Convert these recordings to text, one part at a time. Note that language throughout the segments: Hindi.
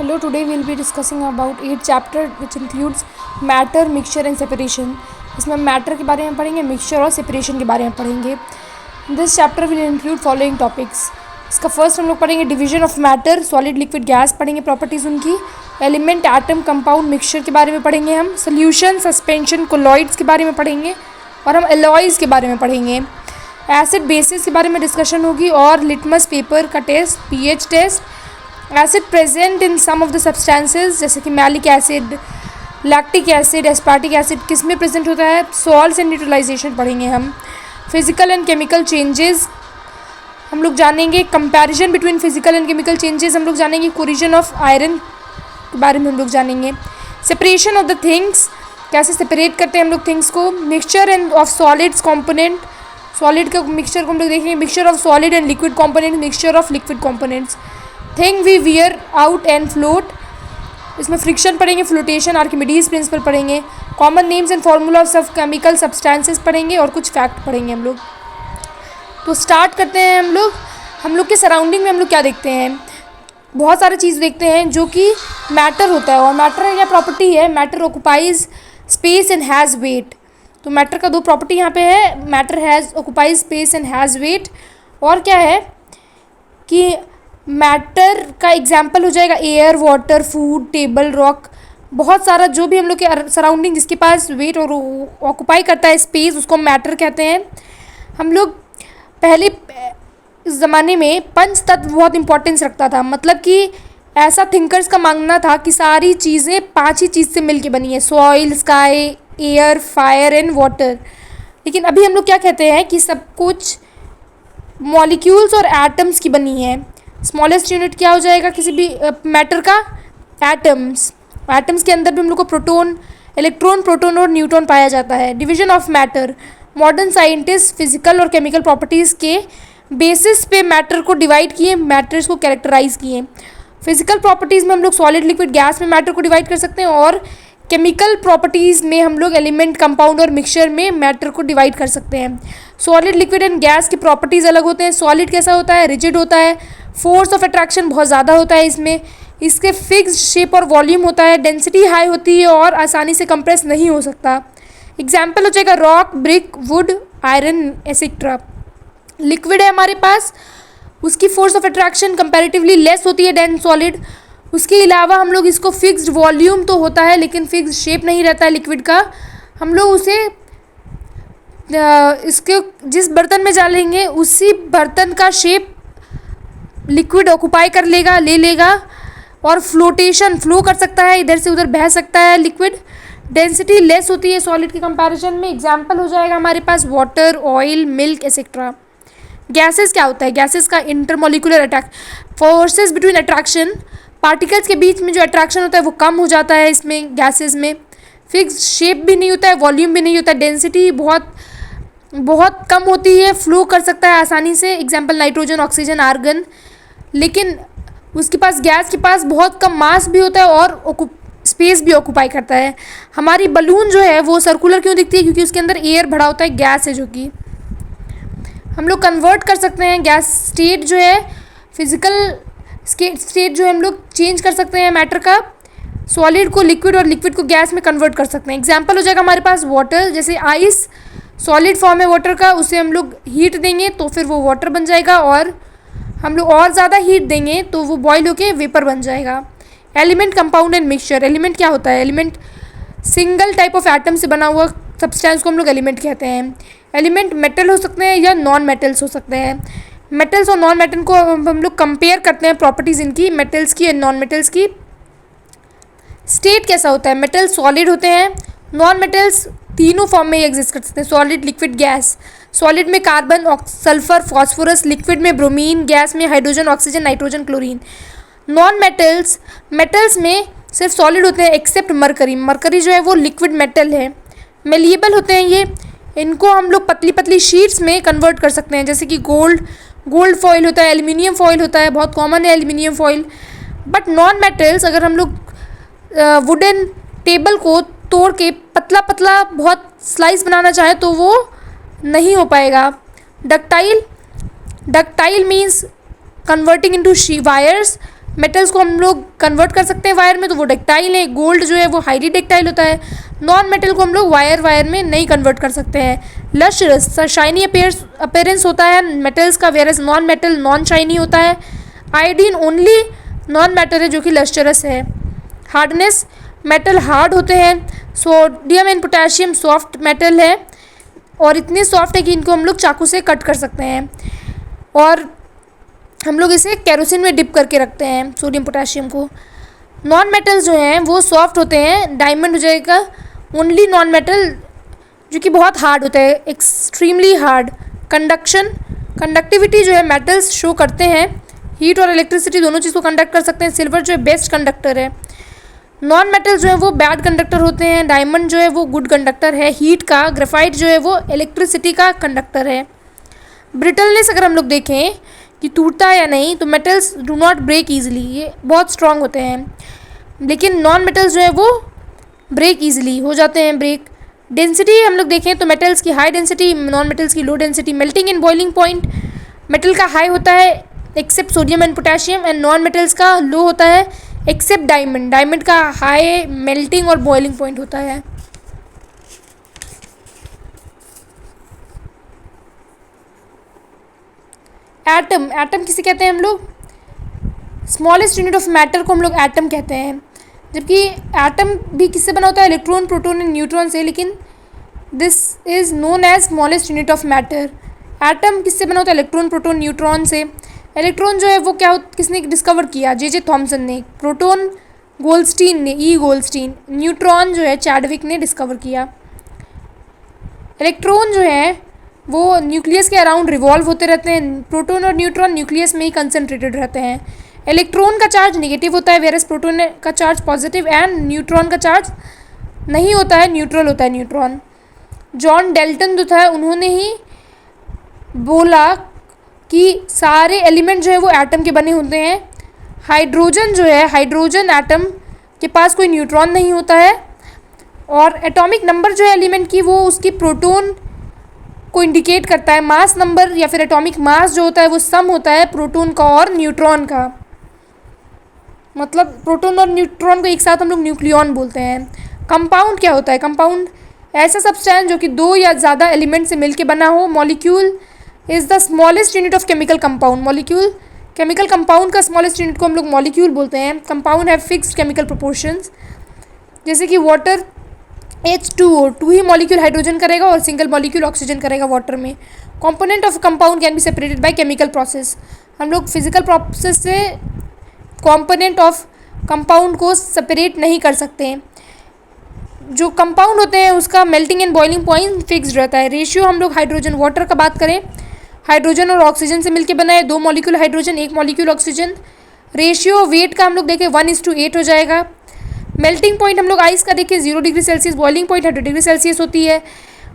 Hello, today we will be discussing about 8 chapter which includes matter, mixture and separation. इसमें हम matter के बारे में पढ़ेंगे, mixture और separation के बारे में पढ़ेंगे. This chapter will include following topics. इसका फर्स्ट हम लोग पढ़ेंगे division of matter, solid liquid gas पढ़ेंगे, प्रॉपर्टीज़ उनकी, एलिमेंट एटम कंपाउंड मिक्सचर के बारे में पढ़ेंगे, हम सोल्यूशन सस्पेंशन कोलॉइड्स के बारे में पढ़ेंगे और हम एलॉयज़ के बारे में पढ़ेंगे. एसिड बेसिस के बारे में डिस्कशन होगी और लिटमस पेपर का test, pH test. Acid present in some of the substances जैसे कि malic acid, lactic acid, aspartic acid किस में प्रेजेंट होता है. सॉल्ट्स एंड न्यूट्रलाइजेशन पढ़ेंगे हम. फिजिकल एंड केमिकल चेंजेस हम लोग जानेंगे. Comparison between physical and chemical changes हम लोग जानेंगे. कोरिजन ऑफ आयरन के बारे में हम लोग जानेंगे. सेपरेशन ऑफ द थिंग्स, कैसे सेपरेट करते हैं हम लोग थिंग्स को. Mixture and of solids component, solid का मिक्सचर को हम लोग देखेंगे. Mixture of solid and liquid component, mixture of liquid components. Thing we wear out and float, इसमें फ्रिक्शन पढ़ेंगे, फ्लोटेशन, आर्किमिडीज प्रिंसिपल पढ़ेंगे. Common names and formulas of chemical substances पढ़ेंगे और कुछ फैक्ट पढ़ेंगे हम लोग. तो स्टार्ट करते हैं हम लोग के सराउंडिंग में हम लोग क्या देखते हैं. बहुत सारी चीज़ देखते हैं जो कि मैटर होता है, और मैटर क्या प्रॉपर्टी है. Matter occupies space and has wait. तो मैटर का दो प्रॉपर्टी यहाँ पे है. Matter has occupies space and has wait. और क्या है कि मैटर का एग्जाम्पल हो जाएगा air, water, food, table, rock. बहुत सारा जो भी हम लोग के सराउंडिंग जिसके पास वेट और ऑक्युपाई करता है स्पेस, उसको मैटर कहते हैं. हम लोग पहले इस ज़माने में पंच तत्व बहुत इंपॉर्टेंस रखता था. मतलब कि ऐसा थिंकर्स का मानना था कि सारी चीज़ें 5 ही चीज़ से मिल के बनी है. Soil, sky, air, fire and water. लेकिन अभी हम लोग क्या कहते हैं कि सब कुछ मॉलिक्यूल्स और एटम्स की बनी है. स्मॉलेस्ट यूनिट क्या हो जाएगा किसी भी मैटर का, एटम्स. एटम्स के अंदर भी हम लोग को प्रोटॉन, इलेक्ट्रॉन, प्रोटॉन और न्यूट्रॉन पाया जाता है. Division of matter, modern scientist physical और केमिकल प्रॉपर्टीज़ के बेसिस पे मैटर को डिवाइड किए, मैटर्स को कैरेक्टराइज किए. फिजिकल प्रॉपर्टीज़ में हम लोग सॉलिड लिक्विड गैस में मैटर को डिवाइड कर सकते हैं, और केमिकल प्रॉपर्टीज़ में हम लोग एलिमेंट, कंपाउंड और मिक्सचर में मैटर को डिवाइड कर सकते हैं. सॉलिड लिक्विड एंड गैस की प्रॉपर्टीज़ अलग होते हैं. सॉलिड कैसा होता है, रिजिड होता है. फोर्स ऑफ अट्रैक्शन बहुत ज़्यादा होता है इसमें. इसके फिक्स्ड शेप और वॉल्यूम होता है. डेंसिटी हाई होती है और आसानी से कंप्रेस नहीं हो सकता. एग्जाम्पल हो जाएगा rock, brick, would, iron etcetera. Liquid है हमारे पास, उसकी force of attraction comparatively less होती है देन सॉलिड. उसके अलावा हम लोग इसको फिक्स्ड वॉल्यूम तो होता है लेकिन फिक्स्ड शेप नहीं रहता है लिक्विड का. हम लोग उसे इसके जिस बर्तन में डालेंगे उसी बर्तन का शेप लिक्विड ऑक्युपाई कर लेगा, ले लेगा. और फ्लोटेशन, फ्लो कर सकता है, इधर से उधर बह सकता है लिक्विड. डेंसिटी लेस होती है सॉलिड के कंपैरिजन में. एग्जाम्पल हो जाएगा हमारे पास water, oil, milk etcetera. Gases क्या होता है, गैसेस का intermolecular attract, forces between attraction, particles के बीच में जो अट्रैक्शन होता है वो कम हो जाता है इसमें गैसेस में. फिक्स शेप भी नहीं होता है, वॉल्यूम भी नहीं होता है, डेंसिटी बहुत बहुत कम होती है, फ्लो कर सकता है आसानी से. Example nitrogen, oxygen, argon. लेकिन उसके पास, गैस के पास बहुत कम मास भी होता है और स्पेस भी ऑक्युपाई करता है. हमारी बलून जो है वो सर्कुलर क्यों दिखती है, क्योंकि उसके अंदर एयर भरा होता है, गैस है जो कि हम लोग कन्वर्ट कर सकते हैं. गैस स्टेट जो है, फिजिकल स्टेट जो है हम लोग चेंज कर सकते हैं मैटर का. सॉलिड को लिक्विड और लिक्विड को गैस में कन्वर्ट कर सकते हैं. एग्जाम्पल हो जाएगा हमारे पास वाटर. जैसे आइस सॉलिड फॉर्म है वाटर का, उसे हम लोग हीट देंगे तो फिर वो वाटर बन जाएगा, और हम लोग और ज़्यादा हीट देंगे तो वो बॉयल होके वेपर बन जाएगा. Element, compound and mixture. Element क्या होता है, element single type of atom से बना हुआ सब्सटेंस को हम लोग एलिमेंट कहते हैं. एलिमेंट मेटल हो सकते हैं या नॉन मेटल्स हो सकते हैं. मेटल्स और नॉन मेटल को हम लोग कंपेयर करते हैं प्रॉपर्टीज़ इनकी, मेटल्स की एंड नॉन मेटल्स की. स्टेट कैसा होता है, मेटल सॉलिड होते हैं, नॉन मेटल्स तीनों फॉर्म में एग्जिस्ट कर सकते हैं, सॉलिड, लिक्विड, गैस. सॉलिड में कार्बन, सल्फर, फॉस्फोरस. लिक्विड में ब्रोमीन. गैस में hydrogen, oxygen, nitrogen, chlorine. Non metals, metals में सिर्फ सॉलिड होते हैं एक्सेप्ट मरकरी. मरकरी जो है वो लिक्विड मेटल है. मेलिएबल होते हैं ये, इनको हम लोग पतली पतली शीट्स में कन्वर्ट कर सकते हैं. जैसे कि गोल्ड फॉइल होता है, एल्यूमिनियम फॉइल होता है, बहुत कॉमन है aluminium foil. But non metals, अगर हम लोग वुडन टेबल को तोड़ के पतला पतला बहुत स्लाइस बनाना चाहें तो वो नहीं हो पाएगा. Ductile means converting into wires. Metals को हम लोग कन्वर्ट कर सकते हैं वायर में, तो वो डक्टाइल है। गोल्ड जो है वो हाईली डक्टाइल होता है। नॉन मेटल को हम लोग वायर में नहीं कन्वर्ट कर सकते हैं। लस्ट्रस शाइनी अपीयरेंस होता है मेटल्स का, whereas non metal non shiny होता है। आयोडीन ओनली नॉन मैटर है जो कि लस्ट्रस है। हार्डनेस, मेटल हार्ड होते हैं। Sodium and potassium soft metal है और इतने सॉफ्ट है कि इनको हम लोग चाकू से कट कर सकते हैं, और हम लोग इसे केरोसिन में डिप करके रखते हैं सोडियम पोटेशियम को। नॉन मेटल्स जो हैं वो सॉफ्ट होते हैं। डायमंड हो जाएगा ओनली नॉन मेटल जो कि बहुत हार्ड होता है, एक्सट्रीमली हार्ड। कंडक्टिविटी जो है मेटल्स शो करते हैं, हीट और इलेक्ट्रिसिटी दोनों चीज़ को कंडक्ट कर सकते हैं। सिल्वर जो है बेस्ट कंडक्टर है। नॉन मेटल्स जो है वो बैड कंडक्टर होते हैं। डायमंड जो है वो गुड कंडक्टर है हीट का। ग्रेफाइट जो है वो इलेक्ट्रिसिटी का कंडक्टर है। ब्रिटलनेस अगर हम लोग देखें कि टूटता है या नहीं, तो metals do not break easily, ये बहुत स्ट्रांग होते हैं, लेकिन नॉन मेटल्स जो है वो ब्रेक ईजिली हो जाते हैं ब्रेक। डेंसिटी हम लोग देखें तो मेटल्स की हाई डेंसिटी, नॉन मेटल्स की low density. Melting and boiling point, metal का हाई होता है except sodium and potassium, and non metals का लो होता है एक्सेप्ट डायमंड। डायमंड का हाई मेल्टिंग और बॉइलिंग पॉइंट होता है। एटम किसे कहते हैं हम लोग? स्मॉलेस्ट यूनिट ऑफ मैटर को हम लोग एटम कहते हैं, जबकि एटम भी किससे बना होता है? इलेक्ट्रॉन, प्रोटॉन एंड न्यूट्रॉन से, लेकिन this is known as smallest unit of matter. Atom किससे बना होता है? इलेक्ट्रॉन, प्रोटॉन, न्यूट्रॉन से। इलेक्ट्रॉन जो है वो किसने डिस्कवर किया? जे थॉमसन ने। प्रोटॉन गोल्डस्टीन ने, गोल्डस्टीन। न्यूट्रॉन जो है चैडविक ने डिस्कवर किया। इलेक्ट्रॉन जो है वो न्यूक्लियस के अराउंड रिवॉल्व होते रहते हैं। प्रोटॉन और न्यूट्रॉन न्यूक्लियस में ही कंसंट्रेटेड रहते हैं। इलेक्ट्रॉन का चार्ज नेगेटिव होता है, वेरस प्रोटॉन का चार्ज पॉजिटिव, एंड न्यूट्रॉन का चार्ज नहीं होता है, न्यूट्रल होता है न्यूट्रॉन। जॉन डेल्टन जो था उन्होंने ही बोला कि सारे एलिमेंट जो है वो एटम के बने होते हैं। हाइड्रोजन जो है, हाइड्रोजन एटम के पास कोई न्यूट्रॉन नहीं होता है, और एटॉमिक नंबर जो है एलिमेंट की वो उसकी प्रोटॉन को इंडिकेट करता है। मास नंबर या फिर एटॉमिक मास जो होता है वो सम होता है प्रोटॉन का और न्यूट्रॉन का। मतलब प्रोटॉन और न्यूट्रॉन को एक साथ हम लोग न्यूक्लियॉन बोलते हैं। कंपाउंड क्या होता है? कंपाउंड ऐसा सब्सटेंस जो कि दो या ज़्यादा एलिमेंट से मिलकर बना हो। Molecule is the smallest unit of chemical compound. Molecule chemical compound का स्मॉलेस्ट यूनिट को हम लोग मॉलिक्यूल बोलते हैं। कंपाउंड है फिक्स्ड केमिकल प्रोपोर्शंस, जैसे कि वाटर H2O, 2 ही मॉलिक्यूल हाइड्रोजन करेगा और सिंगल मॉलिक्यूल ऑक्सीजन करेगा वाटर में। Component of compound can be separated by chemical process. हम लोग फिजिकल प्रोसेस से कंपोनेंट ऑफ कंपाउंड को सेपरेट नहीं कर सकते हैं। जो कंपाउंड होते हैं उसका melting and boiling point fixed रहता है। रेशियो हम लोग हाइड्रोजन वाटर का बात करें, हाइड्रोजन और ऑक्सीजन से मिलकर बना है, 2 molecule hydrogen 1 molecule oxygen. Ratio weight का हम लोग देखें 1:8 हो जाएगा। मेल्टिंग पॉइंट हम लोग आइस का देखें 0 degree Celsius, boiling point 100 degree Celsius होती है।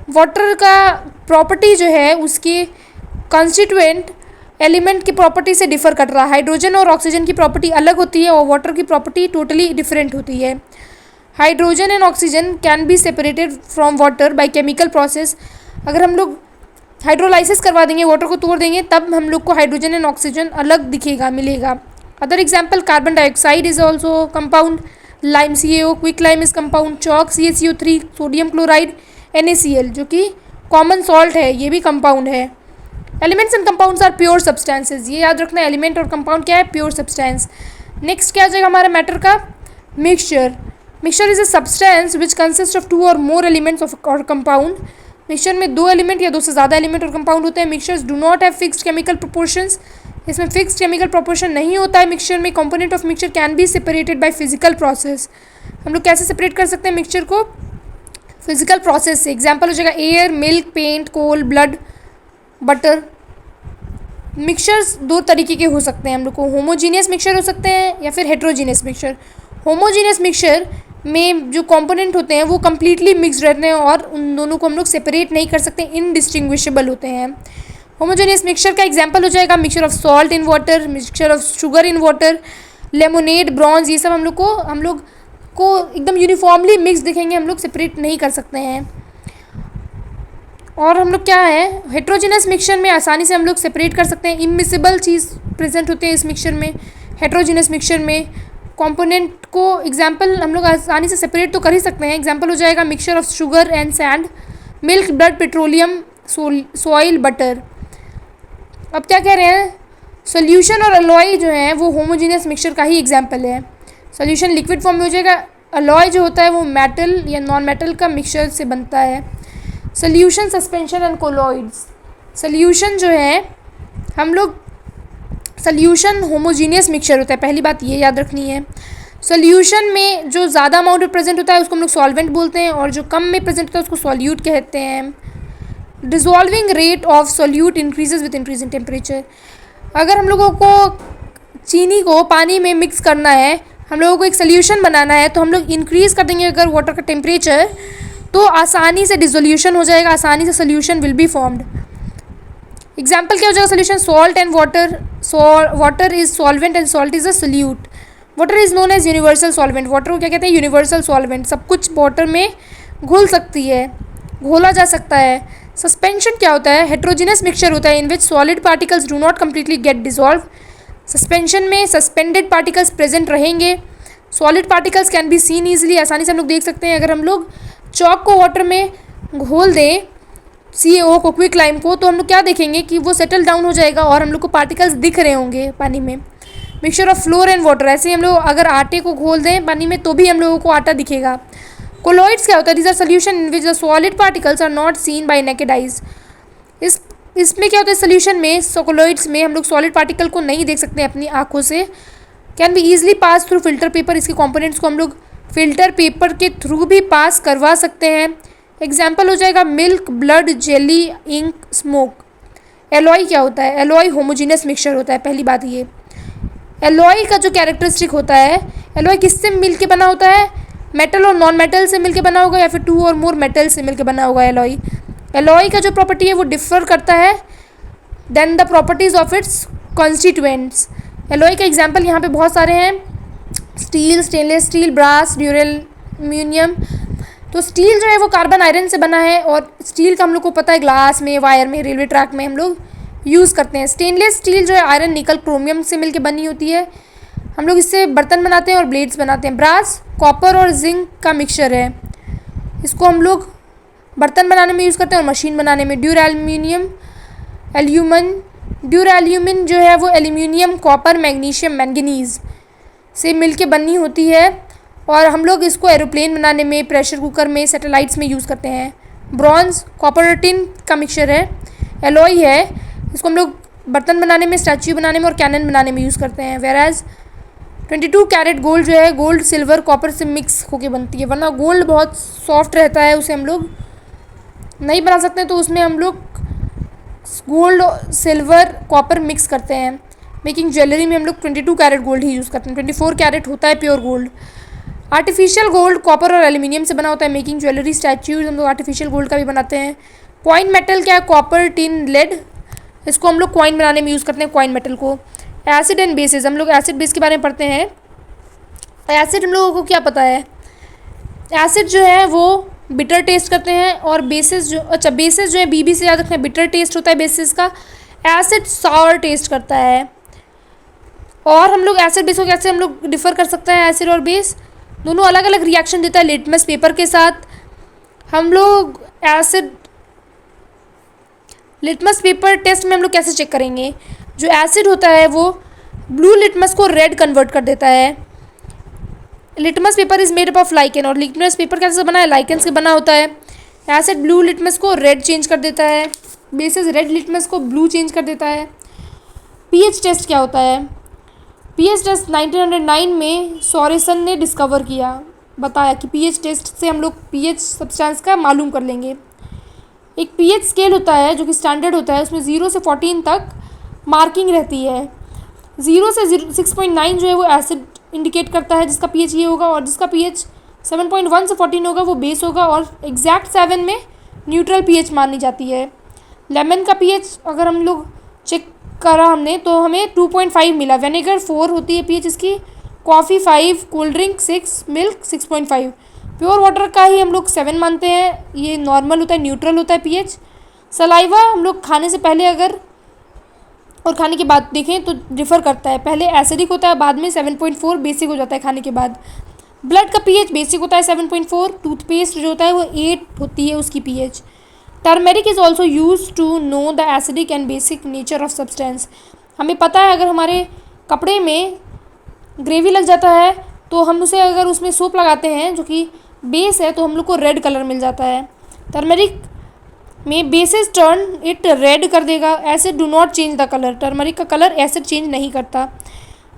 वाटर का प्रॉपर्टी जो है उसके कॉन्स्टिट्यूएंट एलिमेंट की प्रॉपर्टी से डिफर कर रहा है। हाइड्रोजन और ऑक्सीजन की प्रॉपर्टी अलग होती है और वाटर की प्रॉपर्टी टोटली डिफरेंट होती है। Hydrogen and oxygen can be separated from water by chemical process. अगर हम लोग हाइड्रोलाइसिस करवा देंगे, वाटर को तोड़ देंगे, तब हम लोग को हाइड्रोजन एंड ऑक्सीजन अलग दिखेगा, मिलेगा। Other example, carbon dioxide is also compound, lime CaO, quick lime is compound, chalk CaCO3, sodium chloride NaCl जो कि कॉमन सॉल्ट है, ये भी कंपाउंड है। Elements and compounds are pure substances, ये याद रखना है, एलिमेंट और कंपाउंड क्या है? Pure substance. नेक्स्ट क्या आ जाएगा हमारा मैटर का? Mixture. Mixture is a substance which consist of 2 और मोर एलिमेंट्स ऑफ और कंपाउंड। मिक्सचर में 2 एलिमेंट या 2 से ज़्यादा एलिमेंट और कंपाउंड होते हैं। Mixtures do not have fixed chemical proportions, इसमें फिक्स्ड केमिकल प्रोपोर्शन नहीं होता है। मिक्सचर में component of mixture can be separated by physical process. हम लोग कैसे सेपरेट कर सकते हैं मिक्सचर को? फिजिकल प्रोसेस से। एग्जाम्पल हो जाएगा एयर, मिल्क, पेंट, कोल, ब्लड, बटर। मिक्सचर्स 2 तरीके के हो सकते हैं हम लोग को, होमोजीनियस मिक्सचर हो सकते हैं या फिर हेट्रोजीनियस मिक्सचर। होमोजीनियस मिक्सचर में जो कंपोनेंट होते हैं वो कम्प्लीटली मिक्सड रहते हैं और उन दोनों को हम लोग सेपरेट नहीं कर सकते, इनडिस्टिंग्विशेबल होते हैं। होमोजेनियस मिक्सचर का एग्जांपल हो जाएगा mixture of salt in water, mixture of sugar in water, lemonade, bronze, ये सब हम लोग को एकदम यूनिफॉर्मली मिक्स दिखेंगे, हम लोग सेपरेट नहीं कर सकते हैं। और हम लोग क्या है, हेट्रोजेनस मिक्सचर में आसानी से हम लोग सेपरेट कर सकते हैं। इमिसिबल चीज़ प्रेजेंट होते हैं इस मिक्सचर में। हेट्रोजीनियस मिक्सचर में कंपोनेंट को एग्जांपल हम लोग आसानी से सेपरेट तो कर ही सकते हैं। एग्जांपल हो जाएगा mixture of sugar and sand, milk, blood, petroleum, soil, butter. अब क्या कह रहे हैं, सॉल्यूशन और अलॉय जो है वो होमोजीनियस मिक्सचर का ही एग्जांपल है। सॉल्यूशन लिक्विड फॉर्म में हो जाएगा, अलॉय जो होता है वो मेटल या नॉन मेटल का मिक्सचर से बनता है। Solution, suspension and colloids. Solution जो है हम लोग, सॉल्यूशन होमोजीनियस मिक्सचर होता है, पहली बात ये याद रखनी है। सॉल्यूशन में जो ज़्यादा अमाउंट में प्रेजेंट होता है उसको हम लोग सॉल्वेंट बोलते हैं, और जो कम में प्रेजेंट होता है उसको सॉल्यूट कहते हैं। Dissolving rate of solute increases with increase in temperature. अगर हम लोगों को चीनी को पानी में मिक्स करना है, हम लोगों को एक सोल्यूशन बनाना है, तो हम लोग इंक्रीज़ कर देंगे अगर वाटर का टेम्परेचर, तो आसानी से डिसोल्यूशन हो जाएगा, आसानी से solution will be formed. Example क्या हो जाएगा solution, salt and water. Water is solvent and salt is a solute. Water is known as universal solvent. Water को क्या कहते हैं, यूनिवर्सल सॉल्वेंट। सब कुछ वाटर में घुल सकती है, घोला जा सकता है। सस्पेंशन क्या होता है, हेट्रोजीनियस मिक्सचर होता है in which solid particles do not completely get dissolve. Suspension में सस्पेंडेड पार्टिकल्स प्रेजेंट रहेंगे। Solid particles can be seen easily, आसानी से हम लोग देख सकते हैं। अगर हम लोग चॉक को वाटर में घोल दें, CaO को, क्विक लाइम को, तो हम लोग क्या देखेंगे कि वो सेटल डाउन हो जाएगा और हम लोग को पार्टिकल्स दिख रहे होंगे पानी में। Mixture of floor and water, ऐसे ही हम लोग अगर आटे को घोल दें पानी में तो भी हम लोगों को आटा दिखेगा। कोलॉइड्स क्या होता है, these are solution in which the solid particles are not seen by naked eyes. इसमें क्या होता है, सोल्यूशन में, कोलॉइड्स में हम लोग सॉलिड पार्टिकल को नहीं देख सकते अपनी आंखों से। Can be easily pass through filter paper. इसके कंपोनेंट्स को हम लोग फिल्टर पेपर के थ्रू भी पास करवा सकते हैं। एग्जाम्पल हो जाएगा milk, blood, jelly, ink, smoke. Alloy क्या होता है, एलॉय होमोजीनियस मिक्सचर होता है, पहली बात ये। एलॉय का जो कैरेक्टरिस्टिक होता है, एलॉय किससे मिल के बना होता है, मेटल और नॉन मेटल से मिलके बना होगा या फिर 2 और मोर मेटल से मिलके बना होगा एलॉय। एलॉय का जो प्रॉपर्टी है वो डिफर करता है than the properties of its constituents. Alloy का एग्जांपल यहाँ पे बहुत सारे हैं, steel, stainless steel, brass, duralumin. तो स्टील जो है वो कार्बन आयरन से बना है, और स्टील का हम लोग को पता है ग्लास में, वायर में, रेलवे ट्रैक में हम लोग यूज़ करते हैं। स्टेनलेस स्टील जो है आयरन, निकल, क्रोमियम से मिलके बनी होती है। हम लोग इससे बर्तन बनाते हैं और ब्लेड्स बनाते हैं। ब्रास कॉपर और जिंक का मिक्सचर है, इसको हम लोग बर्तन बनाने में यूज़ करते हैं और मशीन बनाने में। ड्यूरेलम्यूनियम, ड्यूरेलम्यूमिन जो है वो एल्यूमिनियम, कॉपर, मैग्नीशियम, मैंगनीज़ से मिलके बनी होती है, और हम लोग इसको एरोप्लेन बनाने में, प्रेशर कुकर में, सैटेलाइट्स में यूज़ करते हैं। ब्रॉन्ज कॉपर टिन का मिक्सचर है, एलॉय है, इसको हम लोग बर्तन बनाने में, स्टैच्यू बनाने में और कैनन बनाने में यूज़ करते हैं। वेराज 22 कैरेट गोल्ड जो है, गोल्ड सिल्वर कॉपर से मिक्स होके बनती है, वरना गोल्ड बहुत सॉफ्ट रहता है, उसे हम लोग नहीं बना सकते, तो उसमें हम लोग गोल्ड, सिल्वर, कॉपर मिक्स करते हैं। मेकिंग ज्वेलरी में हम लोग 22 कैरेट गोल्ड ही यूज़ करते हैं, 24 कैरेट होता है pure gold. Artificial gold copper और एल्यूमिनियम से बना होता है। मेकिंग ज्वेलरी, स्टैच्यूज हम लोग आर्टिफिशियल गोल्ड का भी बनाते हैं। कॉइन मेटल क्या है, कॉपर, टिन, लेड, इसको हम लोग कॉइन बनाने में यूज़ करते हैं, कॉइन मेटल को। एसिड एंड बेसिस, हम लोग एसिड बेस के बारे में पढ़ते हैं। एसिड हम लोगों को क्या पता है, एसिड जो है वो बिटर टेस्ट करते हैं, और बेसिस जो, अच्छा बेसिस जो है बीबी से याद रखना है, बिटर टेस्ट होता है बेसिस का। एसिड सावर टेस्ट करता है। और हम लोग एसिड बेस को कैसे हम लोग डिफ़र कर सकते हैं, एसिड और बेस दोनों अलग अलग रिएक्शन देता है लिटमस पेपर के साथ। हम लोग एसिड, लिटमस पेपर टेस्ट में हम लोग कैसे चेक करेंगे, जो एसिड होता है वो ब्लू लिटमस को रेड कन्वर्ट कर देता है। Litmus paper is made up of lichen, और लिटमस पेपर कैसे बना है, लाइकेन से बना होता है। एसिड ब्लू लिटमस को रेड चेंज कर देता है, बेसिस रेड लिटमस को ब्लू चेंज कर देता है। पीएच टेस्ट क्या होता है, पीएच टेस्ट 1909 में सॉरेसन ने डिस्कवर किया, बताया कि पीएच टेस्ट से हम लोग पीएच सब्सटेंस का मालूम कर लेंगे। एक पीएच स्केल होता है जो कि स्टैंडर्ड होता है, उसमें 0 से 14 तक मार्किंग रहती है। 0 से 6.9 जो है वो एसिड इंडिकेट करता है, जिसका पीएच ये होगा, और जिसका पीएच 7.1 से 14 होगा वो बेस होगा, और एग्जैक्ट 7 में न्यूट्रल पीएच मानी जाती है। लेमन का पीएच अगर हम लोग चेक करा हमने तो हमें 2.5 मिला। विनेगर 4 होती है पीएच इसकी, coffee 5, cold drink 6, milk 6.5। Pure water का ही हम लोग 7 मानते हैं, ये नॉर्मल होता है, न्यूट्रल होता है पीएच। सलाइवा हम लोग खाने से पहले अगर और खाने के बाद देखें तो डिफ़र करता है, पहले एसिडिक होता है, बाद में 7.4 बेसिक हो जाता है खाने के बाद। ब्लड का पीएच बेसिक होता है 7.4, टूथपेस्ट जो होता है वो 8 होती है उसकी pH. Turmeric is also use to know the acidic and basic nature of substance. हमें पता है अगर हमारे कपड़े में ग्रेवी लग जाता है तो हम उसे अगर उसमें सोप लगाते हैं जो कि बेस है तो हम लोग को रेड कलर मिल जाता है। टर्मेरिक में बेसिस टर्न इट रेड कर देगा, acid do not change the colour. Turmeric का कलर एसिड चेंज नहीं करता।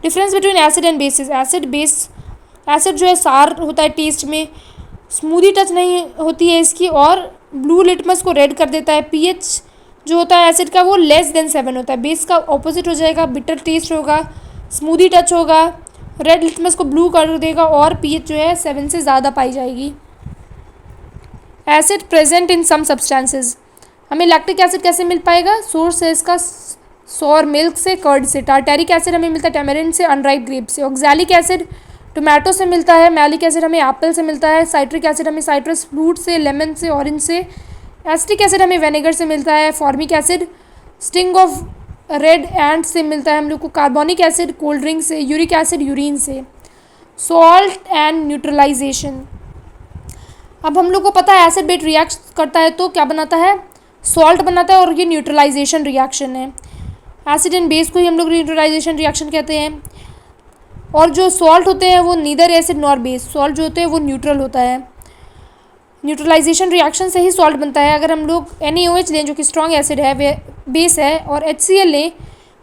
Difference between acid and bases, acid जो है सार होता है टेस्ट में, स्मूदी टच नहीं होती है इसकी, और ब्लू लिटमस को रेड कर देता है। पीएच जो होता है एसिड का वो <7 होता है। बेस का ऑपोजिट हो जाएगा, बिटर टेस्ट होगा, स्मूदी टच होगा, रेड लिटमस को ब्लू कर देगा, और पीएच जो है 7 से ज़्यादा पाई जाएगी। Acid present in some substances, हमें लैक्टिक एसिड कैसे मिल पाएगा? सोर्स है इसका सोर मिल्क से, कर्ड से। टार्टेरिक एसिड हमें मिलता है टैमरिंड से, अनराइप ग्रेप से। ऑक्सैलिक एसिड टोमेटो से मिलता है। मैलिक एसिड हमें एप्पल से मिलता है। साइट्रिक एसिड हमें साइट्रस फ्रूट से, लेमन से, ऑरेंज से। एसिटिक एसिड हमें विनेगर से मिलता है। Formic acid sting of red एंट से मिलता है हम लोग को। कार्बोनिक एसिड कोल्ड ड्रिंक से। यूरिक एसिड यूरिन से। सॉल्ट एंड न्यूट्रलाइजेशन, अब हम लोग को पता है एसिड बेस रिएक्ट करता है तो क्या बनाता है? सॉल्ट बनाता है, और ये न्यूट्रलाइजेशन रिएक्शन है। एसिड एंड बेस को ही हम लोग न्यूट्रलाइजेशन रिएक्शन कहते हैं। और जो सॉल्ट होते हैं वो neither acid nor base, salt जो होते हैं वो न्यूट्रल होता है। न्यूट्रलाइजेशन रिएक्शन से ही सॉल्ट बनता है। अगर हम लोग NaOH लें जो कि स्ट्रॉन्ग एसिड है, वे बेस है, और HCl लें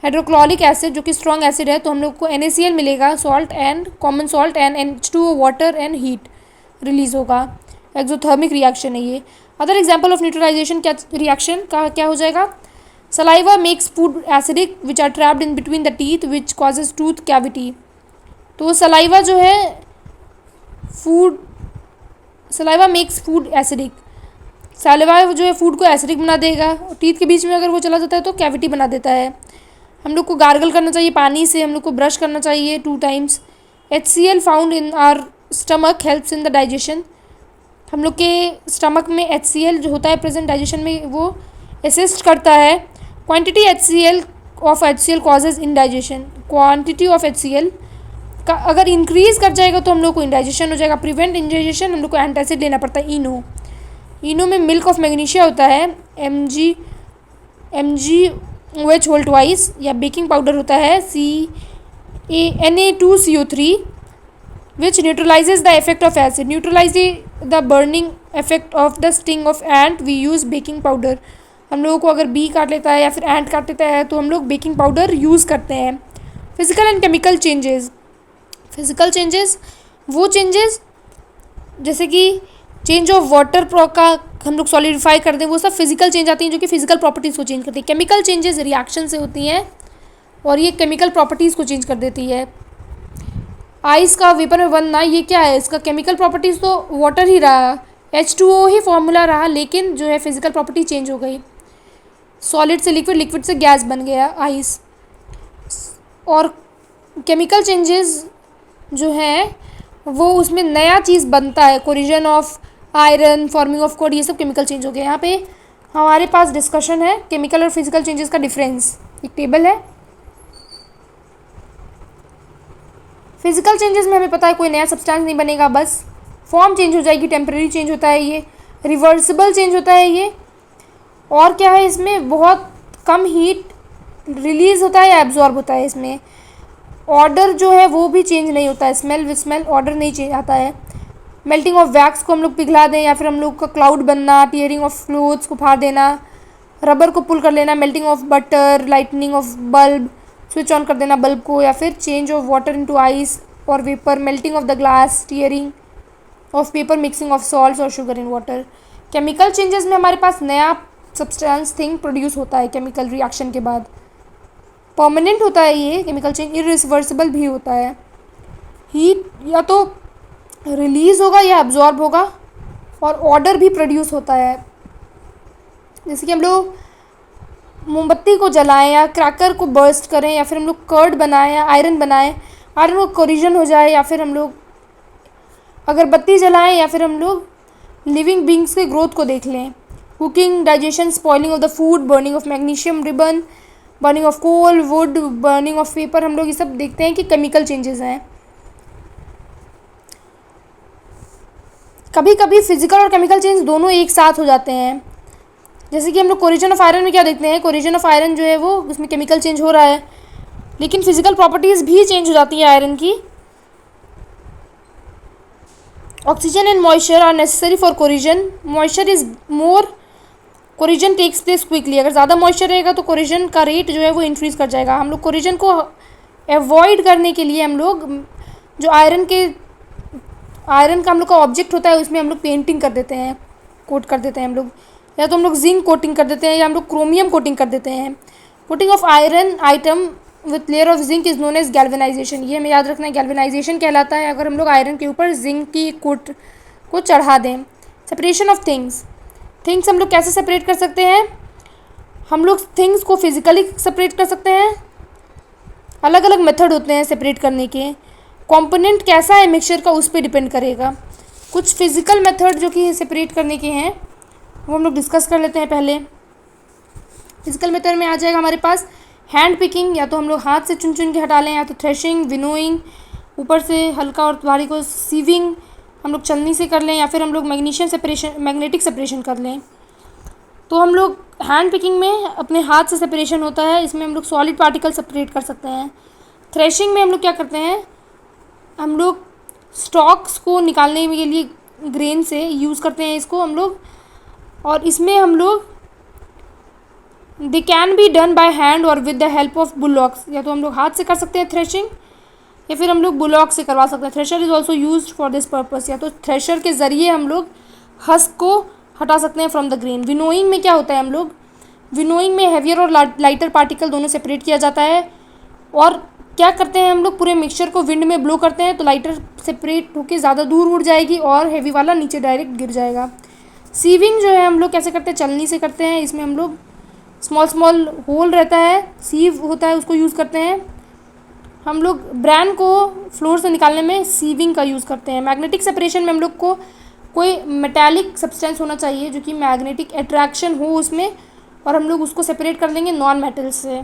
हाइड्रोक्लोरिक एसिड जो कि स्ट्रॉन्ग एसिड है, तो हम लोग को NaCl मिलेगा, salt and common salt and H2O water and heat release होगा। एक्सोथर्मिक रिएक्शन है ये। अदर एग्जाम्पल ऑफ न्यूट्रलाइजेशन क्या रिएक्शन का क्या हो जाएगा? Saliva makes food acidic which are trapped in between the teeth which causes tooth cavity. तो सलाइवा जो है saliva makes food acidic, saliva जो है फूड को एसिडिक बना देगा। टीथ के बीच में अगर वो चला जाता है तो कैविटी बना देता है। हम लोग को गार्गल करना चाहिए पानी से, हम लोग को ब्रश करना चाहिए 2 times। HCl found in our stomach helps in the digestion, हम लोग के स्टमक में HCl जो होता है प्रेजेंट डाइजेशन में वो असिस्ट करता है। Quantity of HCl causes indigestion, quantity of HCl का अगर इंक्रीज कर जाएगा तो हम लोग को इंडाइजेशन हो जाएगा। प्रिवेंट इंडाइजेशन हम लोग को एंटासिड लेना पड़ता है। इनो में मिल्क ऑफ मैग्नीशिया होता है, MgOH होल ट्वाइस, या बेकिंग पाउडर होता है Na2CO3 which neutralizes the effect of acid, neutralizes the burning effect of the sting of ant, we use baking powder। हम लोगों को अगर बी काट लेता है या फिर एंट काट लेता है तो हम लोग बेकिंग पाउडर यूज़ करते हैं। Physical and chemical changes, physical changes वो चेंजेस जैसे कि चेंज ऑफ वाटर का हम लोग सॉलिडिफाई कर दें, वो सब फिजिकल चेंज आती हैं जो कि फिजिकल प्रॉपर्टीज़ को चेंज करती है। केमिकल चेंजेस रिएक्शन से होती हैं और ये केमिकल प्रॉपर्टीज़ को चेंज कर देती है। आइस का वेपर में बनना, ये क्या है? इसका केमिकल प्रॉपर्टीज़ तो वाटर ही रहा, H2O ही फॉर्मूला रहा, लेकिन जो है फिजिकल प्रॉपर्टी चेंज हो गई। सॉलिड से लिक्विड, लिक्विड से गैस बन गया आइस। और केमिकल चेंजेस जो हैं वो उसमें नया चीज़ बनता है, corrosion of iron, forming of code, ये सब केमिकल चेंज हो गया। यहाँ पे हमारे पास डिस्कशन है केमिकल और फिजिकल चेंजेस का डिफरेंस, एक टेबल है। फिजिकल चेंजेस में हमें पता है कोई नया सब्सटेंस नहीं बनेगा, बस फॉर्म चेंज हो जाएगी, टेम्परेरी चेंज होता है ये, रिवर्सिबल चेंज होता है ये। और क्या है, इसमें बहुत कम हीट रिलीज होता है या एब्जॉर्ब होता है। इसमें ऑर्डर जो है वो भी चेंज नहीं होता है, स्मेल ऑर्डर नहीं चेंज आता है। मेल्टिंग ऑफ वैक्स को हम लोग पिघला दें, या फिर हम लोग का क्लाउड बनना, टीयरिंग ऑफ क्लोथ्स को फाड़ देना, रबर को पुल कर लेना, melting of butter, lightning of bulb, switch on कर देना बल्ब को, या फिर change of water into ice और vapour, melting of the glass, tearing of paper, mixing of salts और sugar in water. Chemical changes में हमारे पास नया सब्सटेंस थिंग प्रोड्यूस होता है केमिकल रिएक्शन के बाद। परमानेंट होता है ये केमिकल चेंज, इरिवर्सिबल भी होता है। हीट या तो रिलीज होगा या एब्जॉर्ब होगा, और ऑर्डर भी प्रोड्यूस होता है। जैसे कि हम लोग मोमबत्ती को जलाएं या क्रैकर को बर्स्ट करें, या फिर हम लोग कर्ड बनाएं या आयरन बनाएं, आयरन को कोरिजन हो जाए, या फिर हम लोग अगरबत्ती जलाएं, या फिर हम लोग लिविंग बींग्स के ग्रोथ को देख लें। Cooking, digestion, spoiling of the food, burning of magnesium ribbon, burning of coal, wood, burning of paper, हम लोग ये सब देखते हैं कि केमिकल चेंजेस हैं। कभी कभी फिजिकल और केमिकल चेंज दोनों एक साथ हो जाते हैं। जैसे कि हम लोग कोरिजन ऑफ आयरन में क्या देखते हैं, कोरिजन ऑफ आयरन जो है वो उसमें केमिकल चेंज हो रहा है, लेकिन फिजिकल प्रॉपर्टीज़ भी चेंज हो जाती है आयरन की। Oxygen and moisture are necessary for corrosion, moisture is more, corrosion takes place quickly. अगर ज़्यादा मॉइस्चर रहेगा तो कोरिजन का रेट जो है वो इंक्रीज़ कर जाएगा। हम लोग कोरिजन को अवॉइड करने के लिए हम लोग जो आयरन का हम लोग का ऑब्जेक्ट होता है उसमें हम लोग पेंटिंग कर देते हैं, कोट कर देते हैं हम लोग, या तो हम लोग जिंक कोटिंग कर देते हैं या हम लोग क्रोमियम कोटिंग कर देते हैं। Coating of iron item with layer of zinc is known as galvanization. ये हमें याद रखना है, गैल्वेनाइजेशन कहलाता है अगर हम लोग आयरन के ऊपर जिंक की कोट को चढ़ा दें। सेपरेशन ऑफ थिंग्स, थिंग्स हम लोग कैसे सेपरेट कर सकते हैं, हम लोग थिंग्स को फिजिकली सेपरेट कर सकते हैं, अलग अलग मेथड होते हैं सेपरेट करने के। कंपोनेंट कैसा है मिक्सचर का उस पर डिपेंड करेगा। कुछ फिजिकल मेथड जो कि सेपरेट करने के हैं वो हम लोग डिस्कस कर लेते हैं। पहले फिजिकल मेथड में आ जाएगा हमारे पास हैंड पिकिंग, या तो हम लोग हाथ से चुन चुन के हटा लें, या तो थ्रेशिंग, विनोइंग, ऊपर से हल्का और भारी को सीविंग हम लोग चलनी से कर लें, या फिर हम लोग मैग्नेटिक सेपरेशन कर लें। तो हम लोग हैंड पिकिंग में अपने हाथ से सेपरेशन होता है, इसमें हम लोग सॉलिड पार्टिकल सेपरेट कर सकते हैं। थ्रेशिंग में हम लोग क्या करते हैं, हम लोग स्टॉक्स को निकालने के लिए ग्रेन से यूज़ करते हैं इसको हम लोग, और इसमें हम लोग they can be done by hand और with the help of bullocks. या तो हम लोग हाथ से कर सकते हैं थ्रेशिंग, या फिर हम लोग बुलॉक से करवा सकते हैं। Thresher is also use for this purpose, या तो थ्रेशर के ज़रिए हम लोग हस्क को हटा सकते हैं फ्रॉम द ग्रेन। विनोइंग में क्या होता है, हम लोग विनोइंग में हैवियर और लाइटर पार्टिकल दोनों सेपरेट किया जाता है, और क्या करते हैं हम लोग पूरे मिक्सचर को विंड में ब्लो करते हैं तो लाइटर सेपरेट होकर ज़्यादा दूर उड़ जाएगी और हैवी वाला नीचे डायरेक्ट गिर जाएगा। सीविंग जो है हम लोग कैसे करते हैं, चलनी से करते हैं। इसमें हम लोग स्मॉल होल रहता है, सीव होता है, उसको यूज़ करते हैं। हम लोग ब्रांड को फ्लोर से निकालने में सीविंग का यूज़ करते हैं। मैग्नेटिक सेपरेशन में हम लोग को कोई मेटालिक सब्सटेंस होना चाहिए जो कि मैग्नेटिक अट्रैक्शन हो उसमें, और हम लोग उसको सेपरेट कर देंगे नॉन मेटल से।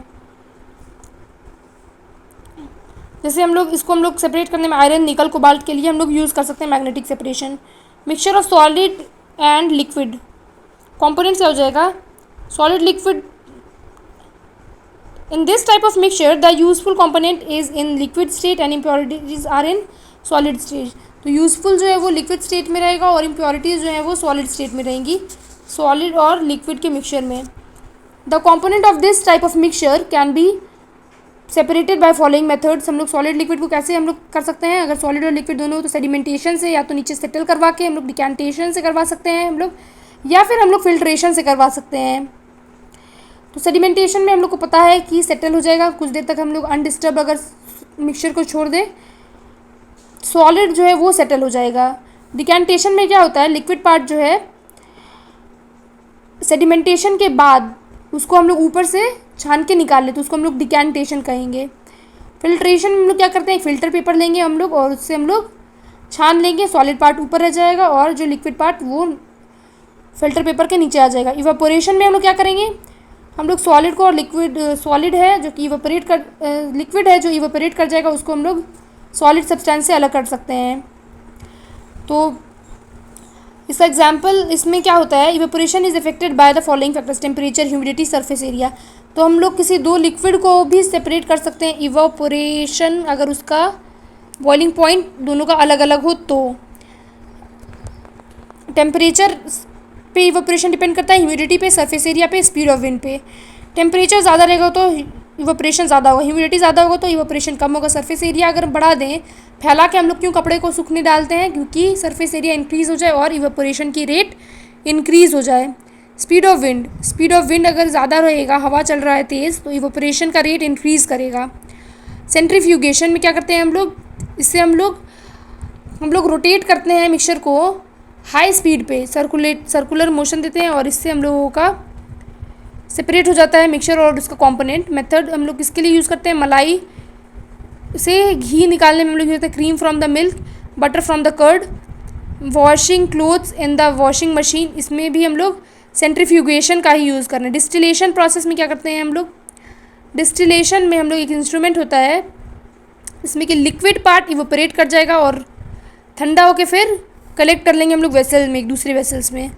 जैसे हम लोग इसको सेपरेट करने में आयरन, निकल, कोबाल्ट के लिए हम लोग यूज़ कर सकते हैं magnetic separation. Mixture of solid and liquid, components क्या हो जाएगा, solid liquid. In this type of mixture, the useful component is in liquid state and impurities are in solid state. तो यूज़फुल जो है वो लिक्विड स्टेट में रहेगा और इम्प्योरिटीज़ जो है वो सॉलिड स्टेट में रहेंगी, सॉलिड और लिक्विड के मिक्सचर में। The component of this type of mixture can be separated by following methods. हम लोग सॉलिड लिक्विड को कैसे हम लोग कर सकते हैं, अगर सॉलिड और लिक्विड दोनों हो तो सेडिमेंटेशन से, या तो नीचे सेटल करवा के हम लोग डिकेंटेशन से करवा सकते हैं हम लोग, या फिर हम लोग फिल्ट्रेशन से करवा सकते हैं। तो सेडिमेंटेशन में हम लोग को पता है कि सेटल हो जाएगा कुछ देर तक, हम लोग अनडिस्टर्ब अगर मिक्सचर को छोड़ दें, सॉलिड जो है वो सेटल हो जाएगा। डिकेंटेशन में क्या होता है, लिक्विड पार्ट जो है सेडिमेंटेशन के बाद उसको हम लोग ऊपर से छान के निकाल लेते, तो उसको हम लोग डिकेंटेशन कहेंगे। फिल्ट्रेशन में हम लोग क्या करते हैं, फिल्टर पेपर लेंगे हम लोग और उससे हम लोग छान लेंगे, सॉलिड पार्ट ऊपर रह जाएगा और जो लिक्विड पार्ट वो फिल्टर पेपर के नीचे आ जाएगा। इवेपोरेशन में हम लोग क्या करेंगे, हम लोग सॉलिड को और लिक्विड, सॉलिड है जो कि इवेपोरेट कर, लिक्विड है जो इवेपोरेट कर जाएगा, उसको हम लोग सॉलिड सब्सटेंस से अलग कर सकते हैं। तो इसका एग्जांपल इसमें क्या होता है, evaporation is affected by the following factors, temperature, humidity, surface area. तो हम लोग किसी दो लिक्विड को भी सेपरेट कर सकते हैं इवेपोरेशन अगर उसका बॉइलिंग पॉइंट दोनों का अलग अलग हो तो। टेम्परेचर पे इवेपोरेशन डिपेंड करता है, ह्यूमिडिटी पे, सरफेस एरिया पे, स्पीड ऑफ विंड पे। टेम्परेचर ज़्यादा रहेगा तो इवेपोरेशन ज़्यादा होगा, ह्यूमिडिटी ज़्यादा होगा तो इवेपोरेशन कम होगा। सरफेस एरिया अगर बढ़ा दें, फैला के हम लोग क्यों कपड़े को सूखने डालते हैं, क्योंकि सरफेस एरिया इंक्रीज़ हो जाए और इवेपोरेशन की रेट इंक्रीज़ हो जाए। Speed of wind, speed of wind अगर ज़्यादा रहेगा, हवा चल रहा है तेज़, तो इवेपोरेशन का रेट इंक्रीज़ करेगा। सेंट्रीफ्यूगेशन में क्या करते हैं हम लोग, इससे हम लोग रोटेट करते हैं मिक्सचर को हाई स्पीड पे, सर्कुलर मोशन देते हैं और इससे हम लोगों का सेपरेट हो जाता है मिक्सचर और उसका कंपोनेंट। मेथड हम लोग किसके लिए यूज़ करते हैं, मलाई से घी निकालने में हम लोग यूज़ करते हैं, cream from the milk, butter from the curd, washing clothes in the washing machine, इसमें भी हम लोग सेंट्रीफ्यूगेशन का ही यूज़ कर रहे हैं। डिस्टिलेशन प्रोसेस में क्या करते हैं हम लोग, डिस्टिलेशन में हम लोग एक इंस्ट्रूमेंट होता है इसमें कि लिक्विड पार्ट इवोपरेट कर जाएगा और ठंडा होके फिर कलेक्ट कर लेंगे हम लोग वेसल में, एक दूसरे वेसल्स में,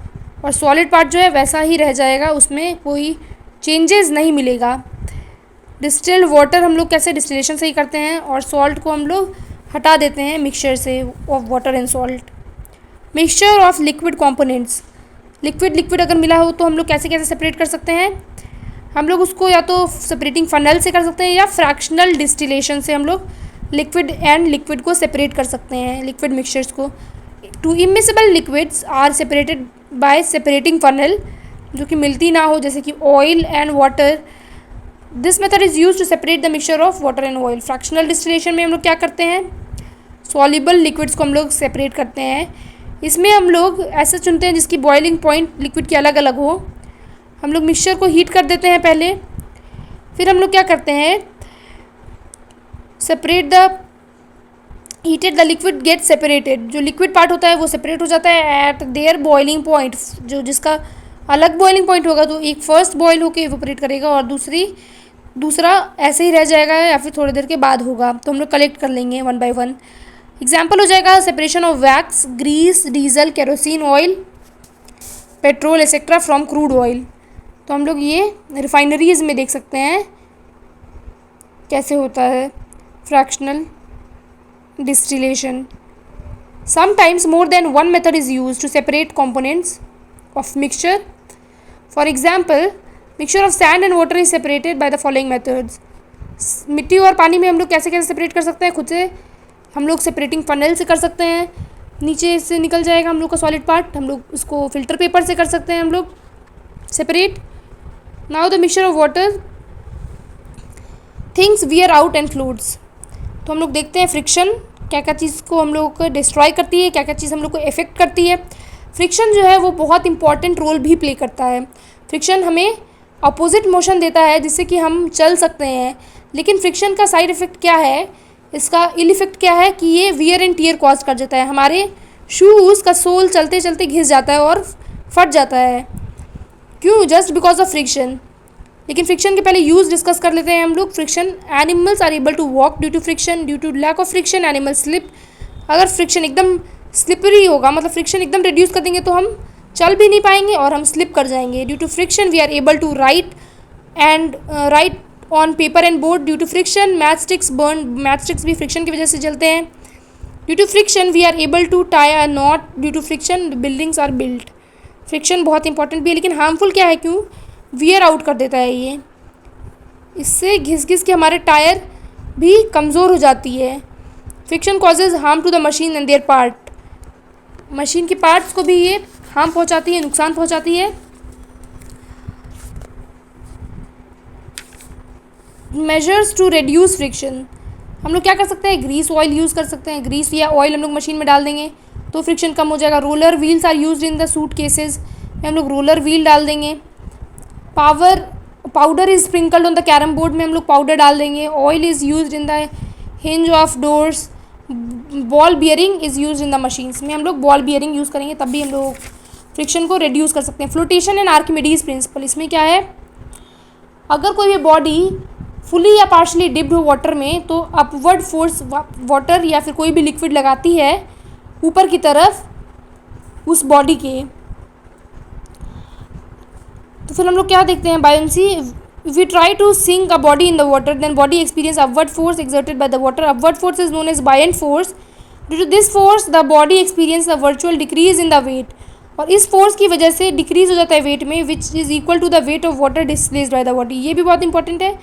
और सॉलिड पार्ट जो है वैसा ही रह जाएगा, उसमें कोई चेंजेस नहीं मिलेगा। डिस्टिल्ड वाटर हम लोग कैसे डिस्टिलेशन से ही करते हैं, और सॉल्ट को हम लोग हटा देते हैं मिक्सचर से of water and salt. Mixture of liquid components, liquid अगर मिला हो तो हम लोग कैसे कैसे सेपरेट कर सकते हैं, हम लोग उसको या तो सेपरेटिंग फनल से कर सकते हैं या फ्रैक्शनल डिस्टिलेशन से हम लोग लिक्विड को सेपरेट कर सकते हैं, लिक्विड मिक्सचर्स को। Two immiscible liquids are separated by separating funnel, जो कि मिलती ना हो, जैसे कि oil and water. This method is use to separate the mixture of water and oil. Fractional distillation में हम लोग क्या करते हैं, सॉल्युबल लिक्विड्स को हम लोग सेपरेट करते हैं। इसमें हम लोग ऐसे चुनते हैं जिसकी बॉइलिंग पॉइंट लिक्विड की अलग अलग हो। हम लोग मिक्सचर को हीट कर देते हैं पहले, फिर हम लोग क्या करते हैं, heated the liquid get separated, जो लिक्विड पार्ट होता है वो सेपरेट हो जाता है एट देयर बॉइलिंग पॉइंट, जो जिसका अलग बॉइलिंग पॉइंट होगा तो एक फर्स्ट बॉयल होकर इवेपोरेट करेगा और दूसरा ऐसे ही रह जाएगा या फिर थोड़ी देर के बाद होगा, तो हम लोग कलेक्ट कर लेंगे वन बाय वन। एग्जाम्पल हो जाएगा separation of wax, grease, diesel, kerosene oil, petrol etcetera from crude oil. तो हम लोग ये रिफाइनरीज़ में देख सकते हैं कैसे होता है fractional distillation. Sometimes more than one method is used to separate components of mixture. For example, mixture of sand and water is separated by the following methods. मिट्टी और पानी में हम लोग कैसे कैसे सेपरेट कर सकते हैं, खुद से हम लोग सेपरेटिंग फनल से कर सकते हैं, नीचे से निकल जाएगा हम लोग का सॉलिड पार्ट, हम लोग उसको फिल्टर पेपर से कर सकते हैं हम लोग separate. Now the mixture of water, things wear out and fluids. तो हम लोग देखते हैं फ्रिक्शन क्या क्या चीज़ को हम लोग को डिस्ट्रॉय करती है, क्या क्या चीज़ हम लोग को इफेक्ट करती है। फ्रिक्शन जो है वो बहुत इंपॉर्टेंट रोल भी प्ले करता है। फ्रिक्शन हमें अपोजिट मोशन देता है जिससे कि हम चल सकते हैं, लेकिन फ्रिक्शन का साइड इफ़ेक्ट क्या है, इसका इल इफ़ेक्ट क्या है कि ये वियर एंड टियर कॉज कर देता है। हमारे शूज़ का सोल चलते चलते घिस जाता है और फट जाता है, क्यों, जस्ट बिकॉज ऑफ फ्रिक्शन। लेकिन फ्रिक्शन के पहले यूज़ डिस्कस कर लेते हैं हम लोग। Friction, animals are able to walk due to friction, due to lack of friction animal slip. अगर फ्रिक्शन एकदम स्लिपरी होगा, मतलब फ्रिक्शन एकदम रिड्यूस कर देंगे तो हम चल भी नहीं पाएंगे और हम स्लिप कर जाएंगे। Due to friction we are able to write on paper and board. Due to friction matchsticks भी फ्रिक्शन की वजह से जलते हैं। Due to friction we are able to tie a knot. Due to friction buildings are built. Friction बहुत इंपॉर्टेंट भी है, लेकिन हार्मफुल क्या है, क्यों, वियर आउट कर देता है ये, इससे घिस घिस के हमारे टायर भी कमज़ोर हो जाती है। Friction causes harm to the machine and their part. Machine के पार्ट्स को भी ये हार्म पहुंचाती है, नुकसान पहुंचाती है। मेजर्स टू रिड्यूस फ्रिक्शन, हम लोग क्या कर सकते हैं, ग्रीस ऑयल यूज़ कर सकते हैं। ग्रीस या ऑयल हम लोग मशीन में डाल देंगे तो फ्रिक्शन कम हो जाएगा। Roller wheels are used in the suitcases, में हम लोग रोलर व्हील डाल देंगे। Powder is sprinkled on the carrom board, में हम लोग पाउडर डाल देंगे। Oil is used in the hinge of doors. Ball bearing is used in the machines, में हम लोग बॉल बियरिंग यूज़ करेंगे तब भी हम लोग फ्रिक्शन को रिड्यूस कर सकते हैं। फ्लोटेशन एंड आर्किमिडीज प्रिंसिपल, इसमें क्या है, अगर कोई भी बॉडी फुली या पार्शली डिप्ड हो वाटर में तो अपवर्ड फोर्स वाटर या फिर कोई भी लिक्विड लगाती है ऊपर की तरफ उस बॉडी के, तो फिर हम लोग क्या देखते हैं, buoyancy. We try to sink a body in the water, then body experience upward force exerted by the water. Upward force is known as buoyant force. Due to this force the body experience a virtual decrease in the weight, और इस फोर्स की वजह से डिक्रीज हो जाता है वेट में, which is equal to the weight of water displaced by the body. ये भी बहुत इंपॉर्टेंट है,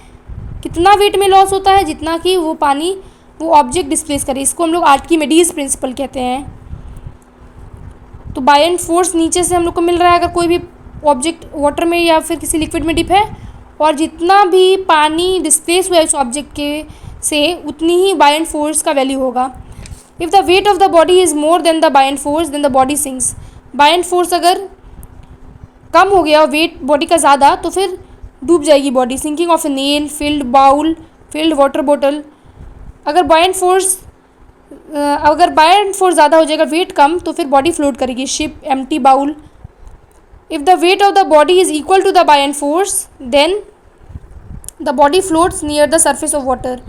कितना वेट में लॉस होता है, जितना कि वो पानी वो ऑब्जेक्ट डिस्प्लेस करे। इसको हम लोग आर्किमिडीज प्रिंसिपल कहते हैं। तो बायंट फोर्स नीचे से हम लोग को मिल रहा है अगर कोई भी ऑब्जेक्ट वाटर में या फिर किसी लिक्विड में डिप है, और जितना भी पानी डिस्प्लेस हुआ है उस ऑब्जेक्ट के से उतनी ही बायंट फोर्स का वैल्यू होगा। If the weight of the body is more than the buoyant force then the body sinks. Buoyant force अगर कम हो गया और वेट बॉडी का ज़्यादा तो फिर डूब जाएगी body. Sinking of a nail, filled bowl, filled water bottle. अगर बायंट फोर्स ज़्यादा हो जाएगा, वेट कम, तो फिर बॉडी फ्लोट करेगी। Ship, empty bowl. If the weight of the body is equal to the buoyant force, then the body floats near the surface of water.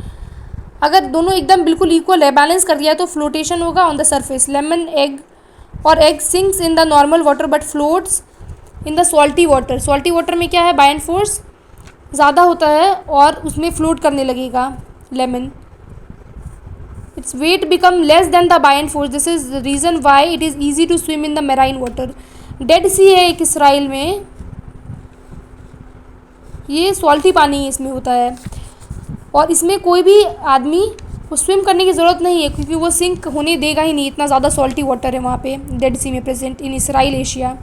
अगर दोनों एकदम बिल्कुल इक्वल है, बैलेंस कर दिया, तो फ्लोटेशन होगा on the surface. Lemon egg और egg sinks in the normal water but floats in the salty water. Salty water में क्या है, बायन फोर्स ज़्यादा होता है और उसमें फ्लोट करने लगेगा lemon. Its weight become less than the buoyant force, this is the reason why it is easy to swim in the marine water. Dead sea है एक इसराइल में, ये सॉल्टी पानी इसमें होता है और इसमें कोई भी आदमी को स्विम करने की ज़रूरत नहीं है क्योंकि वो सिंक होने देगा ही नहीं, इतना ज़्यादा सॉल्टी वाटर है वहाँ पे डेड सी में प्रेजेंट इन इसराइल एशिया।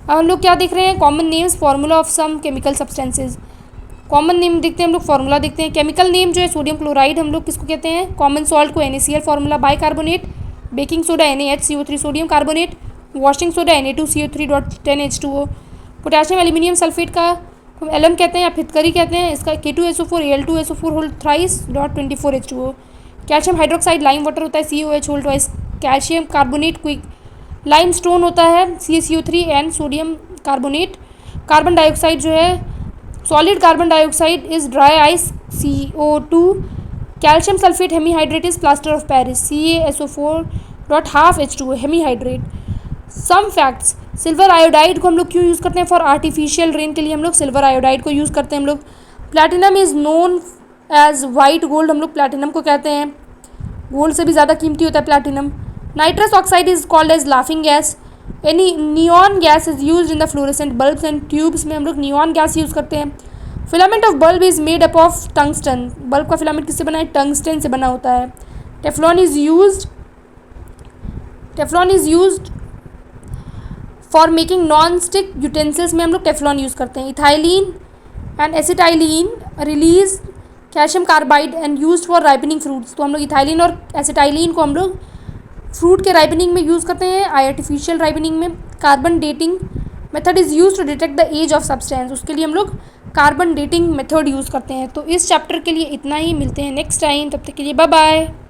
अब हम लोग क्या देख रहे हैं, common names formula of some chemical substances. Common name देखते हैं हम लोग, फार्मूला देखते हैं। केमिकल नेम जो है सोडियम क्लोराइड हम लोग किसको कहते हैं, कॉमन सॉल्ट को NaCl formula, bicarbonate, baking soda NaHCO3, sodium carbonate, washing soda Na2CO3.10H2O, potassium aluminium sulphate का हम एलम कहते हैं या फितकरी कहते हैं, इसका K2SO4 Al2SO4 whole thrice .24H2O। Calcium hydroxide lime water होता है COH whole twice, calcium carbonate quick lime stone होता है CaCO3 sodium carbonate. Carbon dioxide जो है solid carbon dioxide is dry ice CO2। Calcium sulphate hemihydrate is plaster of Paris CaSO4.12H2O hemihydrate. Some facts, silver iodide को हम लोग क्यों यूज़ करते हैं, फॉर आर्टिफिशियल रेन के लिए हम लोग सिल्वर आयोडाइड को यूज़ करते हैं हम लोग। Platinum is known as white gold, हम लोग प्लैटिनम को कहते हैं, गोल्ड से भी ज़्यादा कीमती होता है platinum. Nitrous oxide is called as laughing gas. Any neon gas is use in the fluorescent bulbs and tubes में हम लोग नियॉन गैस यूज़ करते हैं। Filament of bulb is made up of tungsten, bulb का फिलामेंट किससे बना है, टंगस्टन से बना होता है। Teflon is used for making non stick utensils में हम लोग टेफ्लॉन यूज़ करते हैं। Ethylene and acetylene release calcium carbide and used for ripening fruits, तो हम लोग इथाइलिन और एसिटाइलिन को हम लोग फ्रूट के राइपनिंग में यूज़ करते हैं, आर्टिफिशियल राइपनिंग में। Carbon dating method is use to detect the age of substance, उसके लिए हम लोग कार्बन डेटिंग मेथड यूज़ करते हैं। तो इस चैप्टर के लिए इतना ही, मिलते हैं नेक्स्ट टाइम, तब तक के लिए बाय बाय।